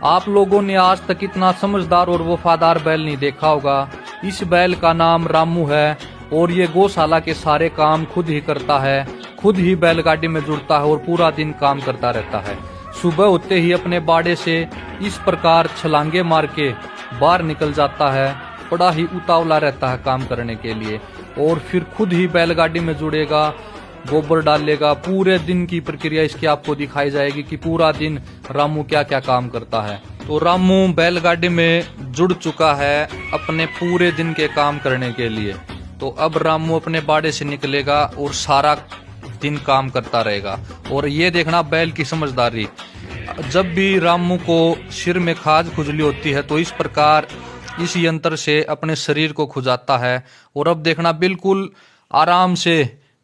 आप लोगों ने आज तक इतना समझदार और वफादार बैल नहीं देखा होगा। इस बैल का नाम रामू है और ये गौशाला के सारे काम खुद ही करता है, खुद ही बैलगाड़ी में जुड़ता है और पूरा दिन काम करता रहता है। सुबह होते ही अपने बाड़े से इस प्रकार छलांगे मार के बाहर निकल जाता है। बड़ा ही उतावला रहता है काम करने के लिए और फिर खुद ही बैलगाड़ी में जुड़ेगा, गोबर डालेगा। पूरे दिन की प्रक्रिया इसकी आपको दिखाई जाएगी कि पूरा दिन रामू क्या क्या काम करता है। तो रामू बैलगाड़ी में जुड़ चुका है अपने पूरे दिन के काम करने के लिए। तो अब रामू अपने बाड़े से निकलेगा और सारा दिन काम करता रहेगा। और ये देखना बैल की समझदारी, जब भी रामू को सिर में खाज खुजली होती है तो इस प्रकार इस यंत्र से अपने शरीर को खुजाता है। और अब देखना बिल्कुल आराम से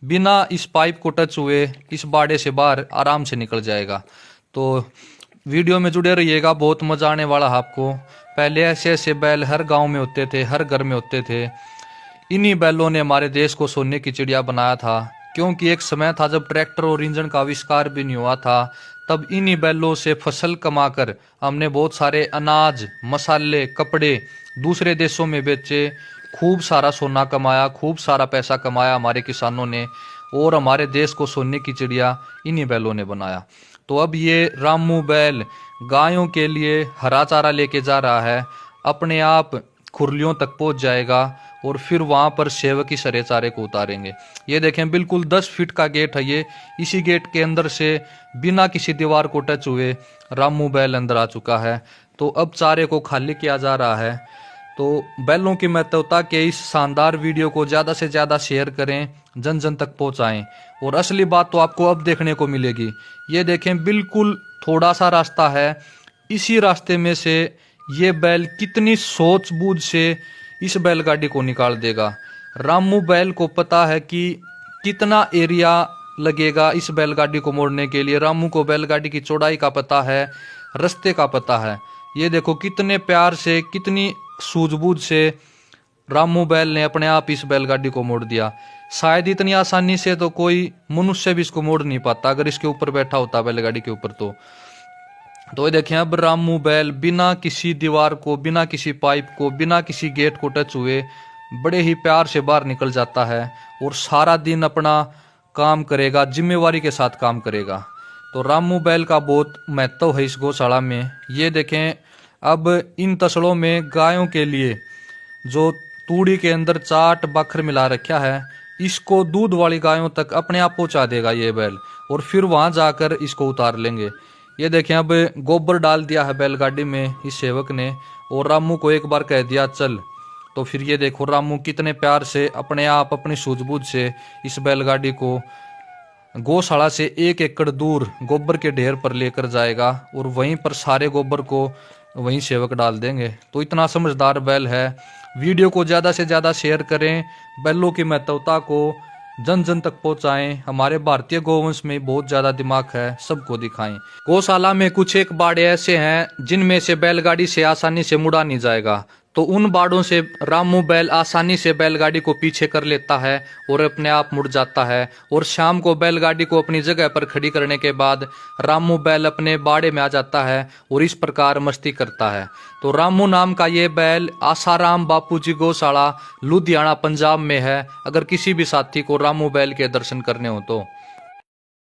बिना इस पाइप को टच हुए इस बाड़े से बाहर आराम से निकल जाएगा। तो वीडियो में जुड़े रहिएगा, बहुत मजा आने वाला है आपको। पहले ऐसे ऐसे बैल हर गांव में होते थे, हर घर में होते थे। इन्हीं बैलों ने हमारे देश को सोने की चिड़िया बनाया था, क्योंकि एक समय था जब ट्रैक्टर और इंजन का आविष्कार भी नहीं हुआ था। तब इन्हीं बैलों से फसल कमाकर हमने बहुत सारे अनाज, मसाले, कपड़े दूसरे देशों में बेचे, खूब सारा सोना कमाया, खूब सारा पैसा कमाया हमारे किसानों ने। और हमारे देश को सोने की चिड़िया इन्हीं बैलों ने बनाया। तो अब ये रामू बैल गायों के लिए हरा चारा लेके जा रहा है, अपने आप खुरलियों तक पहुंच जाएगा और फिर वहां पर सेवक इस हरे चारे को उतारेंगे। ये देखें बिल्कुल 10 फीट का गेट है ये। इसी गेट के अंदर से बिना किसी दीवार को टच हुए रामू बैल अंदर आ चुका है। तो अब चारे को खाली किया जा रहा है। तो बैलों की महत्वता के इस शानदार वीडियो को ज्यादा से ज्यादा शेयर करें, जन जन तक पहुंचाएं। और असली बात तो आपको अब देखने को मिलेगी। ये देखें बिल्कुल थोड़ा सा रास्ता है, इसी रास्ते में से ये बैल कितनी सूझबूझ से इस बैलगाड़ी को निकाल देगा। रामू बैल को पता है कि कितना एरिया लगेगा इस बैलगाड़ी को मोड़ने के लिए। रामू को बैलगाड़ी की चौड़ाई का पता है, रास्ते का पता है। ये देखो कितने प्यार से, कितनी सूझबूझ से रामू बैल ने अपने आप इस बैलगाड़ी को मोड़ दिया। शायद इतनी आसानी से तो कोई मनुष्य भी इसको मोड़ नहीं पाता अगर इसके ऊपर बैठा होता बैलगाड़ी के ऊपर। तो ये देखें अब रामू बैल बिना किसी दीवार को, बिना किसी पाइप को, बिना किसी गेट को टच हुए बड़े ही प्यार से बाहर निकल जाता है और सारा दिन अपना काम करेगा, जिम्मेवारी के साथ काम करेगा। तो रामू बैल का बहुत महत्व है इस गौशाला में। ये देखें अब इन तसड़ों में गायों के लिए जो तूड़ी के अंदर चाट बखर मिला रखा है, इसको दूध वाली गायों तक अपने आप पहुंचा देगा ये बैल और फिर वहां जाकर इसको उतार लेंगे। ये देखें अब गोबर डाल दिया है बैलगाड़ी में इस सेवक ने और रामू को एक बार कह दिया चल। तो फिर ये देखो रामू कितने प्यार से अपने आप अपनी सूझबूझ से इस बैलगाड़ी को गौशाला से 1 एकड़ दूर गोबर के ढेर पर लेकर जाएगा और वहीं पर सारे गोबर को वहीं सेवक डाल देंगे। तो इतना समझदार बैल है। वीडियो को ज्यादा से ज्यादा शेयर करें, बैलों की महत्वता को जन जन तक पहुंचाएं। हमारे भारतीय गौवंश में बहुत ज्यादा दिमाग है, सबको दिखाएं। गौशाला में कुछ एक बाड़े ऐसे हैं जिनमें से बैलगाड़ी से आसानी से मुड़ा नहीं जाएगा। तो उन बाड़ों से रामू बैल आसानी से बैलगाड़ी को पीछे कर लेता है और अपने आप मुड़ जाता है। और शाम को बैलगाड़ी को अपनी जगह पर खड़ी करने के बाद रामू बैल अपने बाड़े में आ जाता है और इस प्रकार मस्ती करता है। तो रामू नाम का ये बैल आसाराम बापूजी गौशाला लुधियाना पंजाब में है। अगर किसी भी साथी को रामू बैल के दर्शन करने हो तो